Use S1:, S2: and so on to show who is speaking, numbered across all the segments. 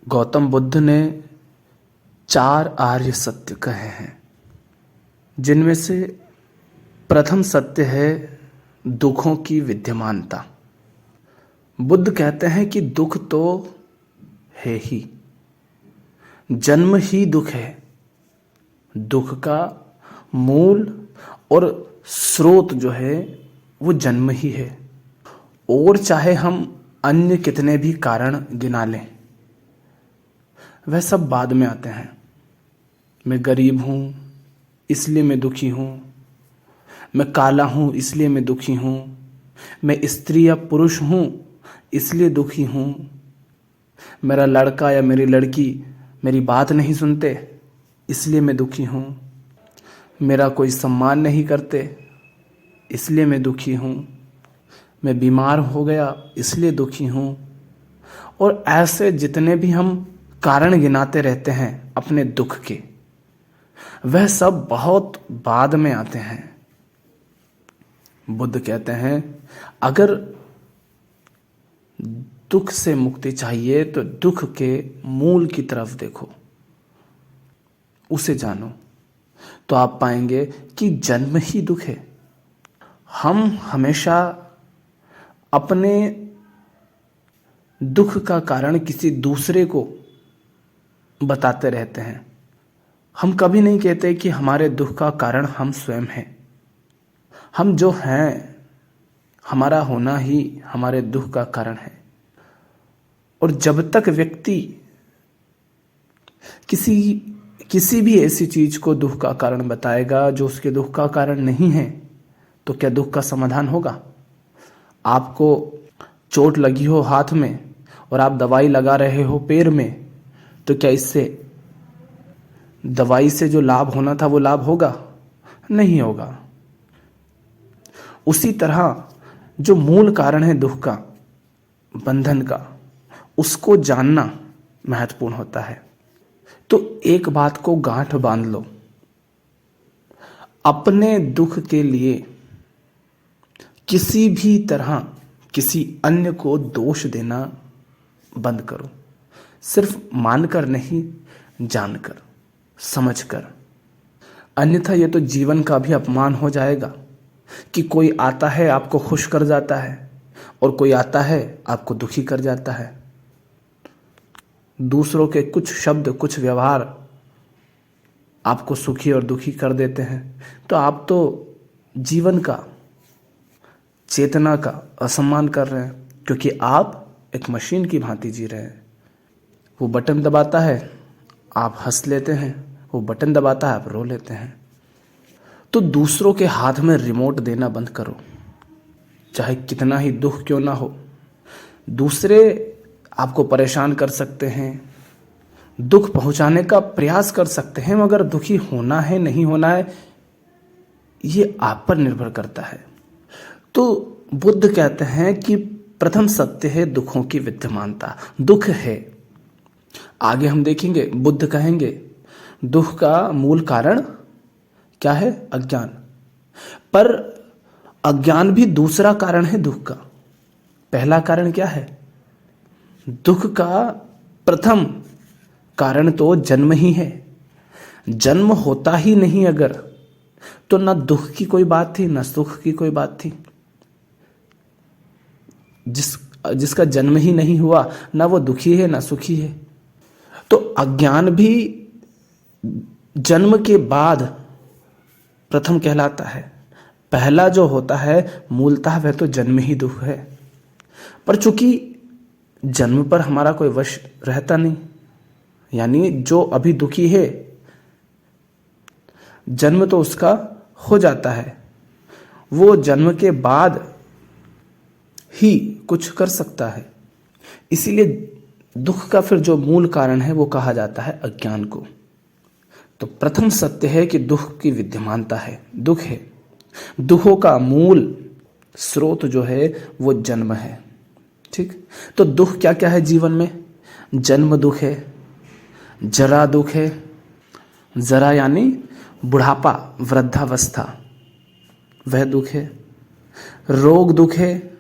S1: गौतम बुद्ध ने 4 आर्य सत्य कहे हैं, जिनमें से प्रथम सत्य है दुखों की विद्यमानता। बुद्ध कहते हैं कि दुख तो है ही, जन्म ही दुख है। दुख का मूल और स्रोत जो है वो जन्म ही है। और चाहे हम अन्य कितने भी कारण गिना लें, वह सब बाद में आते हैं। मैं गरीब हूँ इसलिए मैं दुखी हूँ, मैं काला हूँ इसलिए मैं दुखी हूँ, मैं स्त्री या पुरुष हूँ इसलिए दुखी हूँ, मेरा लड़का या मेरी लड़की मेरी बात नहीं सुनते इसलिए मैं दुखी हूँ, मेरा कोई सम्मान नहीं करते इसलिए मैं दुखी हूँ, मैं बीमार हो गया इसलिए दुखी हूँ। और ऐसे जितने भी हम कारण गिनाते रहते हैं अपने दुख के, वह सब बहुत बाद में आते हैं। बुद्ध कहते हैं अगर दुख से मुक्ति चाहिए तो दुख के मूल की तरफ देखो, उसे जानो, तो आप पाएंगे कि जन्म ही दुख है। हम हमेशा अपने दुख का कारण किसी दूसरे को बताते रहते हैं। हम कभी नहीं कहते कि हमारे दुख का कारण हम स्वयं हैं। हम जो हैं, हमारा होना ही हमारे दुख का कारण है। और जब तक व्यक्ति किसी भी ऐसी चीज को दुख का कारण बताएगा जो उसके दुख का कारण नहीं है, तो क्या दुख का समाधान होगा? आपको चोट लगी हो हाथ में और आप दवाई लगा रहे हो पैर में, तो क्या इससे दवाई से जो लाभ होना था वो लाभ होगा? नहीं होगा। उसी तरह जो मूल कारण है दुख का, बंधन का, उसको जानना महत्वपूर्ण होता है। तो एक बात को गांठ बांध लो, अपने दुख के लिए किसी भी तरह किसी अन्य को दोष देना बंद करो। सिर्फ मानकर नहीं, जानकर, समझकर। अन्यथा यह तो जीवन का भी अपमान हो जाएगा कि कोई आता है आपको खुश कर जाता है और कोई आता है आपको दुखी कर जाता है। दूसरों के कुछ शब्द, कुछ व्यवहार आपको सुखी और दुखी कर देते हैं, तो आप तो जीवन का, चेतना का असम्मान कर रहे हैं, क्योंकि आप एक मशीन की भांति जी रहे हैं। वो बटन दबाता है, आप हंस लेते हैं, वो बटन दबाता है, आप रो लेते हैं। तो दूसरों के हाथ में रिमोट देना बंद करो, चाहे कितना ही दुख क्यों ना हो। दूसरे आपको परेशान कर सकते हैं, दुख पहुंचाने का प्रयास कर सकते हैं, मगर दुखी होना है नहीं होना है ये आप पर निर्भर करता है। तो बुद्ध कहते हैं कि प्रथम सत्य है दुखों की विद्यमानता। दुख है, आगे हम देखेंगे बुद्ध कहेंगे दुख का मूल कारण क्या है? अज्ञान। पर अज्ञान भी दूसरा कारण है दुख का। पहला कारण क्या है? दुख का प्रथम कारण तो जन्म ही है। जन्म होता ही नहीं अगर, तो ना दुख की कोई बात थी ना सुख की कोई बात थी। जिसका जन्म ही नहीं हुआ, ना वो दुखी है ना सुखी है। तो अज्ञान भी जन्म के बाद प्रथम कहलाता है। पहला जो होता है मूलतः वह तो जन्म ही दुख है। पर चूंकि जन्म पर हमारा कोई वश रहता नहीं, यानी जो अभी दुखी है जन्म तो उसका हो जाता है, वो जन्म के बाद ही कुछ कर सकता है। इसीलिए दुख का फिर जो मूल कारण है वो कहा जाता है अज्ञान को। तो प्रथम सत्य है कि दुख की विद्यमानता है, दुख है। दुखों का मूल स्रोत जो है वो जन्म है। ठीक, तो दुख क्या क्या है जीवन में? जन्म दुख है, जरा दुख है, जरा यानी बुढ़ापा, वृद्धावस्था, वह दुख है। रोग दुख है,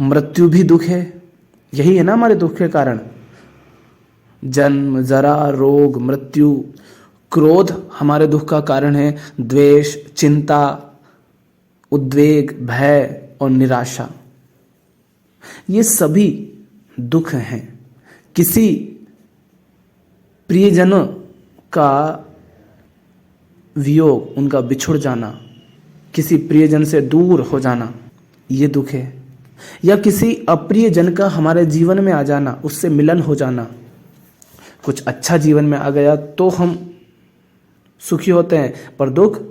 S1: मृत्यु भी दुख है। यही है ना हमारे दुख के कारण। जन्म, जरा, रोग, मृत्यु। क्रोध हमारे दुख का कारण है। द्वेष, चिंता, उद्वेग, भय और निराशा, ये सभी दुख हैं। किसी प्रियजन का वियोग, उनका बिछुड़ जाना, किसी प्रियजन से दूर हो जाना, ये दुख है। या किसी अप्रिय जन का हमारे जीवन में आ जाना, उससे मिलन हो जाना। कुछ अच्छा जीवन में आ गया तो हम सुखी होते हैं, पर दुख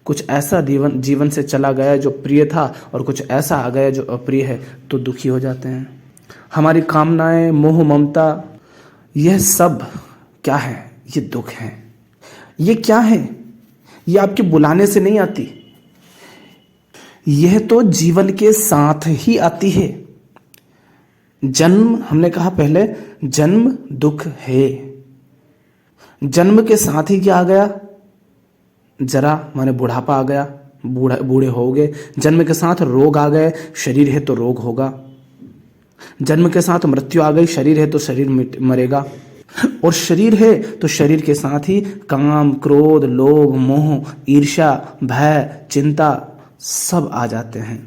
S1: कुछ ऐसा जीवन से चला गया जो प्रिय था और कुछ ऐसा आ गया जो अप्रिय है, तो दुखी हो जाते हैं। हमारी कामनाएं, मोह, ममता, यह सब क्या है? ये दुख है। ये क्या है? ये आपके बुलाने से नहीं आती, यह तो जीवन के साथ ही आती है। जन्म, हमने कहा पहले, जन्म दुख है। जन्म के साथ ही क्या आ गया? जरा माने बुढ़ापा आ गया, बूढ़े हो गए। जन्म के साथ रोग आ गए, शरीर है तो रोग होगा। जन्म के साथ मृत्यु आ गई, शरीर है तो शरीर मरेगा। और शरीर है तो शरीर के साथ ही काम, क्रोध, लोभ, मोह, ईर्ष्या, भय, चिंता सब आ जाते हैं।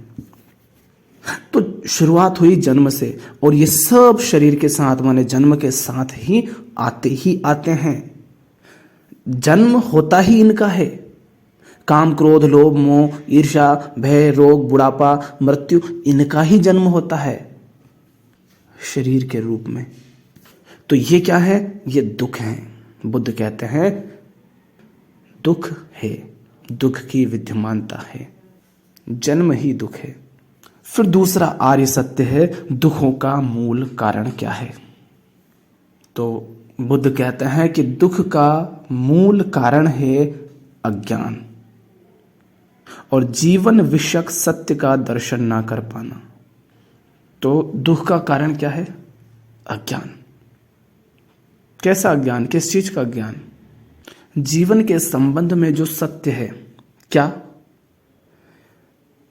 S1: तो शुरुआत हुई जन्म से, और ये सब शरीर के साथ माने जन्म के साथ ही आते हैं। जन्म होता ही इनका है। काम, क्रोध, लोभ, मोह, ईर्ष्या, भय, रोग, बुढ़ापा, मृत्यु, इनका ही जन्म होता है शरीर के रूप में। तो ये क्या है? ये दुख है। बुद्ध कहते हैं दुख है, दुख की विद्यमानता है, जन्म ही दुख है। फिर दूसरा आर्य सत्य है, दुखों का मूल कारण क्या है? तो बुद्ध कहते हैं कि दुख का मूल कारण है अज्ञान और जीवन विषयक सत्य का दर्शन ना कर पाना। तो दुख का कारण क्या है? अज्ञान। कैसा अज्ञान? किस चीज का अज्ञान? जीवन के संबंध में जो सत्य है, क्या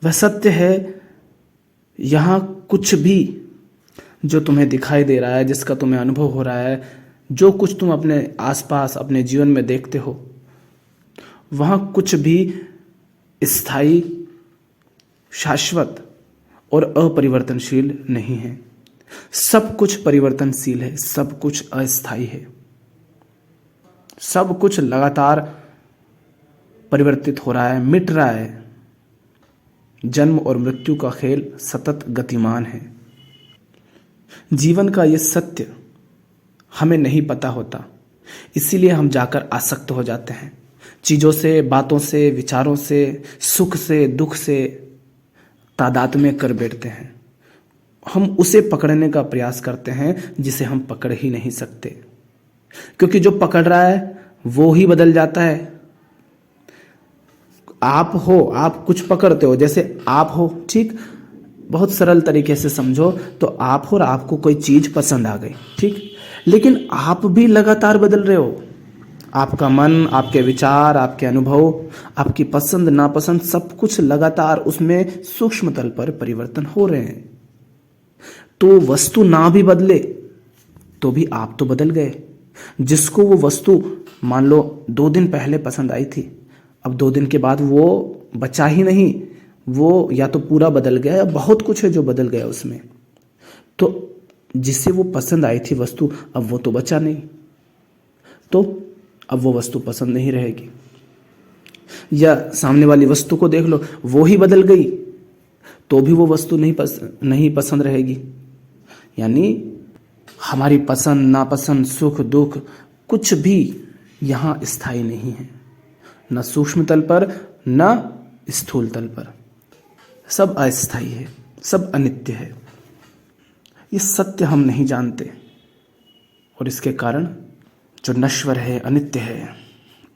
S1: वह सत्य है? यहां कुछ भी जो तुम्हें दिखाई दे रहा है, जिसका तुम्हें अनुभव हो रहा है, जो कुछ तुम अपने आसपास अपने जीवन में देखते हो, वहां कुछ भी स्थायी, शाश्वत और अपरिवर्तनशील नहीं है। सब कुछ परिवर्तनशील है, सब कुछ अस्थायी है, सब कुछ लगातार परिवर्तित हो रहा है, मिट रहा है। जन्म और मृत्यु का खेल सतत गतिमान है। जीवन का यह सत्य हमें नहीं पता होता, इसीलिए हम जाकर आसक्त हो जाते हैं चीजों से, बातों से, विचारों से, सुख से, दुख से तादात्म्य कर बैठते हैं। हम उसे पकड़ने का प्रयास करते हैं जिसे हम पकड़ ही नहीं सकते, क्योंकि जो पकड़ रहा है वो ही बदल जाता है। आप हो, आप कुछ पकड़ते हो, जैसे आप हो, ठीक, बहुत सरल तरीके से समझो तो आप हो और आपको कोई चीज पसंद आ गई, ठीक, लेकिन आप भी लगातार बदल रहे हो। आपका मन, आपके विचार, आपके अनुभव, आपकी पसंद नापसंद, सब कुछ लगातार उसमें सूक्ष्म तल पर परिवर्तन हो रहे हैं। तो वस्तु ना भी बदले तो भी आप तो बदल गए। जिसको वो वस्तु मान लो 2 दिन पहले पसंद आई थी, अब 2 दिन के बाद वो बचा ही नहीं, वो या तो पूरा बदल गया या बहुत कुछ है जो बदल गया उसमें। तो जिससे वो पसंद आई थी वस्तु, अब वो तो बचा नहीं, तो अब वो वस्तु पसंद नहीं रहेगी। या सामने वाली वस्तु को देख लो, वो ही बदल गई तो भी वो वस्तु नहीं पसंद रहेगी। यानी हमारी पसंद नापसंद, सुख दुख, कुछ भी यहां स्थायी नहीं है, न सूक्ष्म तल पर न स्थूल तल पर। सब अस्थायी है, सब अनित्य है। ये सत्य हम नहीं जानते और इसके कारण जो नश्वर है, अनित्य है,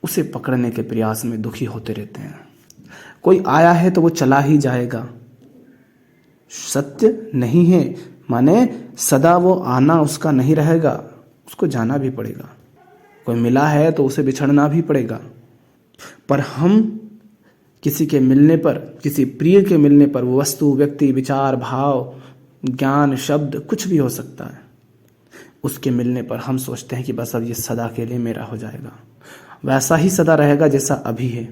S1: उसे पकड़ने के प्रयास में दुखी होते रहते हैं। कोई आया है तो वो चला ही जाएगा। सत्य नहीं है माने सदा वो आना उसका नहीं रहेगा, उसको जाना भी पड़ेगा। कोई मिला है तो उसे बिछड़ना भी पड़ेगा। पर हम किसी के मिलने पर, किसी प्रिय के मिलने पर, वो वस्तु, व्यक्ति, विचार, भाव, ज्ञान, शब्द, कुछ भी हो सकता है, उसके मिलने पर हम सोचते हैं कि बस अब ये सदा के लिए मेरा हो जाएगा, वैसा ही सदा रहेगा जैसा अभी है।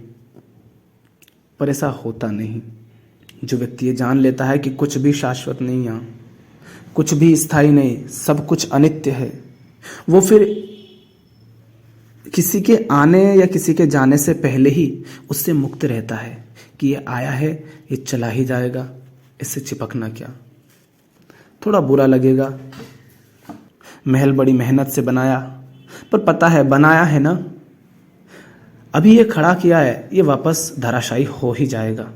S1: पर ऐसा होता नहीं। जो व्यक्ति ये जान लेता है कि कुछ भी शाश्वत नहीं, यहाँ कुछ भी स्थायी नहीं, सब कुछ अनित्य है, वो फिर किसी के आने या किसी के जाने से पहले ही उससे मुक्त रहता है कि ये आया है, ये चला ही जाएगा, इससे चिपकना क्या। थोड़ा बुरा लगेगा, महल बड़ी मेहनत से बनाया, पर पता है बनाया है ना, अभी ये खड़ा किया है, ये वापस धराशायी हो ही जाएगा।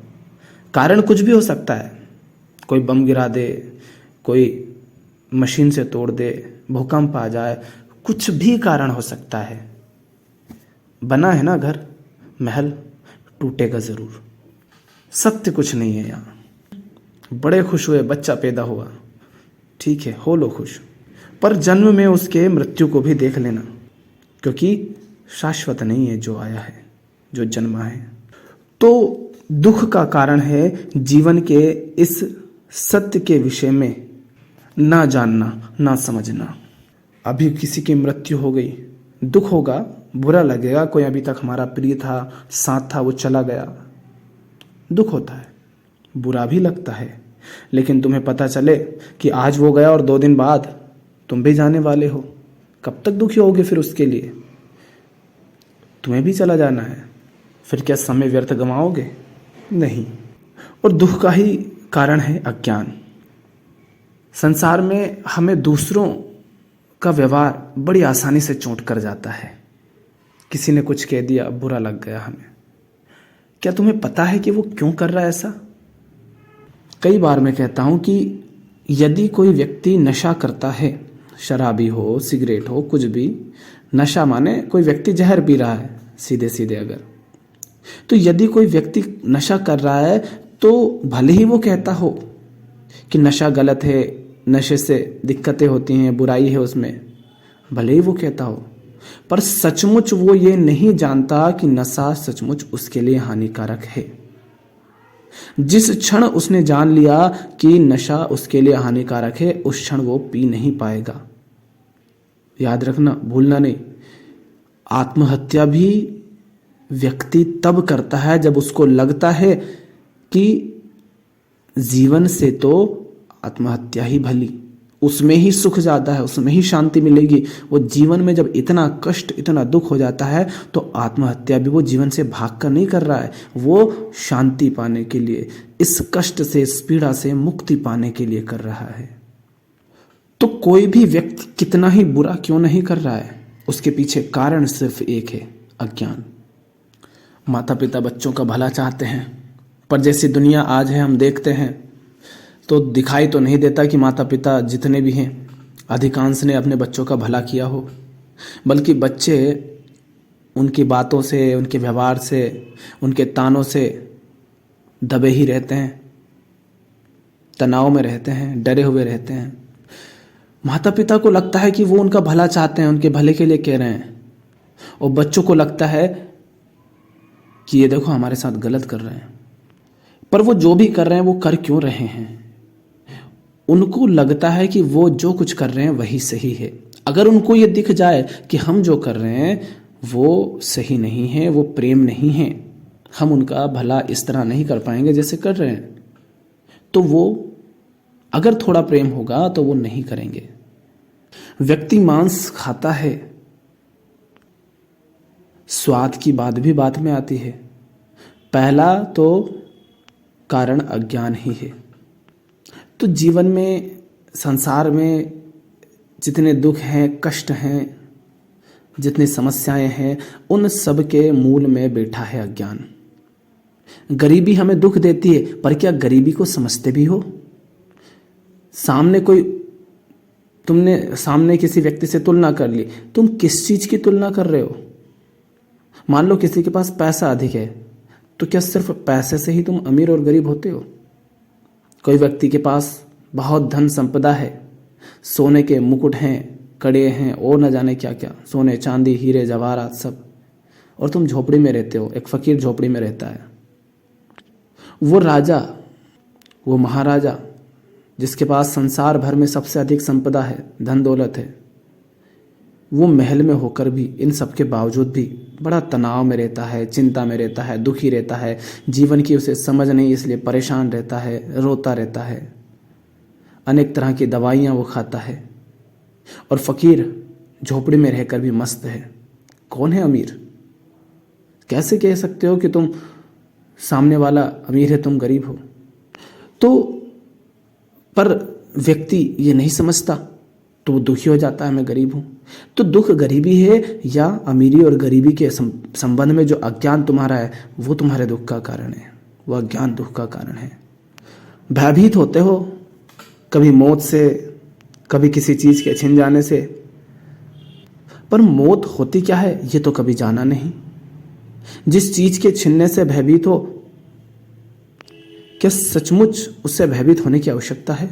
S1: कारण कुछ भी हो सकता है, कोई बम गिरा दे, कोई मशीन से तोड़ दे, भूकंप आ जाए, कुछ भी कारण हो सकता है। बना है ना घर, महल टूटेगा जरूर। सत्य कुछ नहीं है यहाँ। बड़े खुश हुए, बच्चा पैदा हुआ, ठीक है, हो लो खुश, पर जन्म में उसके मृत्यु को भी देख लेना, क्योंकि शाश्वत नहीं है जो आया है, जो जन्मा है। तो दुख का कारण है जीवन के इस सत्य के विषय में ना जानना, ना समझना। अभी किसी की मृत्यु हो गई, दुख होगा, बुरा लगेगा। कोई अभी तक हमारा प्रिय था, साथ था, वो चला गया, दुख होता है, बुरा भी लगता है। लेकिन तुम्हें पता चले कि आज वो गया और 2 दिन बाद तुम भी जाने वाले हो, कब तक दुखी होगे फिर उसके लिए? तुम्हें भी चला जाना है, फिर क्या समय व्यर्थ गंवाओगे? नहीं। और दुख का ही कारण है अज्ञान। संसार में हमें दूसरों का व्यवहार बड़ी आसानी से चोट कर जाता है। किसी ने कुछ कह दिया, बुरा लग गया हमें। क्या तुम्हें पता है कि वो क्यों कर रहा है ऐसा? कई बार मैं कहता हूं कि यदि कोई व्यक्ति नशा करता है, शराबी हो, सिगरेट हो, कुछ भी, नशा माने कोई व्यक्ति जहर पी रहा है, सीधे सीधे अगर, तो यदि कोई व्यक्ति नशा कर रहा है तो भले ही वो कहता हो कि नशा गलत है, नशे से दिक्कतें होती हैं, बुराई है उसमें, भले ही वो कहता हो, पर सचमुच वो ये नहीं जानता कि नशा सचमुच उसके लिए हानिकारक है। जिस क्षण उसने जान लिया कि नशा उसके लिए हानिकारक है, उस क्षण वो पी नहीं पाएगा। याद रखना, भूलना नहीं। आत्महत्या भी व्यक्ति तब करता है जब उसको लगता है कि जीवन से तो आत्महत्या ही भली, उसमें ही सुख ज्यादा है, उसमें ही शांति मिलेगी। वो जीवन में जब इतना कष्ट, इतना दुख हो जाता है तो आत्महत्या भी वो जीवन से भाग कर नहीं कर रहा है, वो शांति पाने के लिए, इस कष्ट से, इस पीड़ा से मुक्ति पाने के लिए कर रहा है। तो कोई भी व्यक्ति कितना ही बुरा क्यों नहीं कर रहा है, उसके पीछे कारण सिर्फ एक है, अज्ञान। माता पिता बच्चों का भला चाहते हैं, पर जैसी दुनिया आज है हम देखते हैं तो दिखाई तो नहीं देता कि माता पिता जितने भी हैं अधिकांश ने अपने बच्चों का भला किया हो, बल्कि बच्चे उनकी बातों से, उनके व्यवहार से, उनके तानों से दबे ही रहते हैं, तनाव में रहते हैं, डरे हुए रहते हैं। माता पिता को लगता है कि वो उनका भला चाहते हैं, उनके भले के लिए कह रहे हैं, और बच्चों को लगता है कि ये देखो हमारे साथ गलत कर रहे हैं। पर वो जो भी कर रहे हैं वो कर क्यों रहे हैं? उनको लगता है कि वो जो कुछ कर रहे हैं वही सही है। अगर उनको ये दिख जाए कि हम जो कर रहे हैं वो सही नहीं है, वो प्रेम नहीं है, हम उनका भला इस तरह नहीं कर पाएंगे जैसे कर रहे हैं, तो वो अगर थोड़ा प्रेम होगा तो वो नहीं करेंगे। व्यक्ति मांस खाता है, स्वाद की बात भी बात में आती है। पहला तो कारण अज्ञान ही है। तो जीवन में, संसार में जितने दुख हैं, कष्ट हैं, जितनी समस्याएं हैं, उन सब के मूल में बैठा है अज्ञान। गरीबी हमें दुख देती है, पर क्या गरीबी को समझते भी हो? तुमने सामने किसी व्यक्ति से तुलना कर ली, तुम किस चीज की तुलना कर रहे हो? मान लो किसी के पास पैसा अधिक है, तो क्या सिर्फ पैसे से ही तुम अमीर और गरीब होते हो? कोई व्यक्ति के पास बहुत धन संपदा है, सोने के मुकुट हैं, कड़े हैं, और न जाने क्या क्या, सोने चांदी हीरे जवाहरात सब, और तुम झोपड़ी में रहते हो, एक फकीर झोपड़ी में रहता है। वो राजा, वो महाराजा जिसके पास संसार भर में सबसे अधिक संपदा है, धन दौलत है, वो महल में होकर भी, इन सब के बावजूद भी बड़ा तनाव में रहता है, चिंता में रहता है, दुखी रहता है, जीवन की उसे समझ नहीं इसलिए परेशान रहता है, रोता रहता है, अनेक तरह की दवाइयाँ वो खाता है। और फकीर झोपड़ी में रहकर भी मस्त है। कौन है अमीर? कैसे कह सकते हो कि तुम सामने वाला अमीर है, तुम गरीब हो? तो पर व्यक्ति ये नहीं समझता, तो वो दुखी हो जाता है, मैं गरीब हूं। तो दुख गरीबी है या अमीरी और गरीबी के संबंध में जो अज्ञान तुम्हारा है, वो तुम्हारे दुख का कारण है, वो अज्ञान दुख का कारण है। भयभीत होते हो, कभी मौत से, कभी किसी चीज के छिन जाने से, पर मौत होती क्या है ये तो कभी जाना नहीं। जिस चीज के छिनने से भयभीत हो, क्या सचमुच उससे भयभीत होने की आवश्यकता है?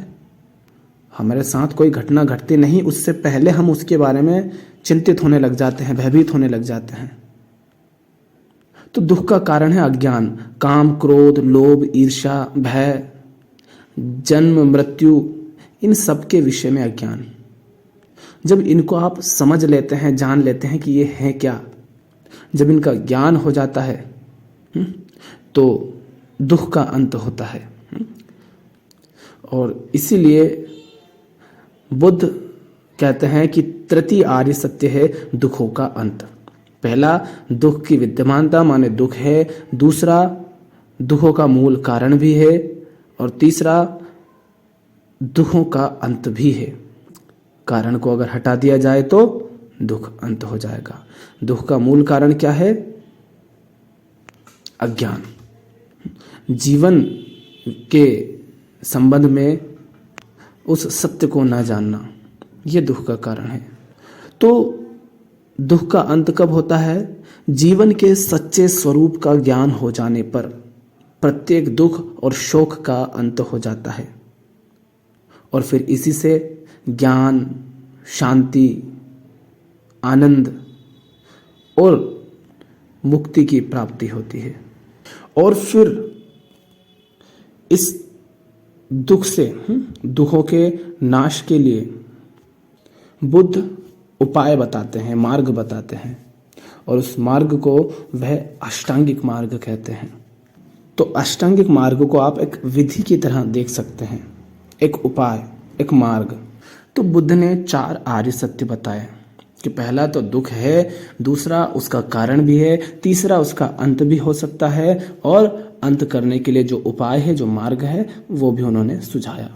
S1: हमारे साथ कोई घटना घटती नहीं, उससे पहले हम उसके बारे में चिंतित होने लग जाते हैं, भयभीत होने लग जाते हैं। तो दुख का कारण है अज्ञान। काम, क्रोध, लोभ, ईर्ष्या, भय, जन्म, मृत्यु, इन सब के विषय में अज्ञान। जब इनको आप समझ लेते हैं, जान लेते हैं कि ये है क्या, जब इनका ज्ञान हो जाता है तो दुख का अंत होता है। और इसीलिए बुद्ध कहते हैं कि तृतीय आर्य सत्य है दुखों का अंत। पहला, दुख की विद्यमानता माने दुख है। दूसरा, दुखों का मूल कारण भी है। और तीसरा, दुखों का अंत भी है। कारण को अगर हटा दिया जाए तो दुख अंत हो जाएगा। दुख का मूल कारण क्या है? अज्ञान। जीवन के संबंध में उस सत्य को ना जानना, यह दुख का कारण है। तो दुख का अंत कब होता है? जीवन के सच्चे स्वरूप का ज्ञान हो जाने पर प्रत्येक दुख और शोक का अंत हो जाता है। और फिर इसी से ज्ञान, शांति, आनंद और मुक्ति की प्राप्ति होती है। और फिर इस दुख से, दुखों के नाश के लिए बुद्ध उपाय बताते हैं, मार्ग बताते हैं। और उस मार्ग को वह अष्टांगिक मार्ग कहते हैं। तो अष्टांगिक मार्ग को आप एक विधि की तरह देख सकते हैं, एक उपाय, एक मार्ग। तो बुद्ध ने 4 आर्य सत्य बताए कि पहला तो दुख है, दूसरा उसका कारण भी है, तीसरा उसका अंत भी हो सकता है, और अंत करने के लिए जो उपाय है, जो मार्ग है, वो भी उन्होंने सुझाया।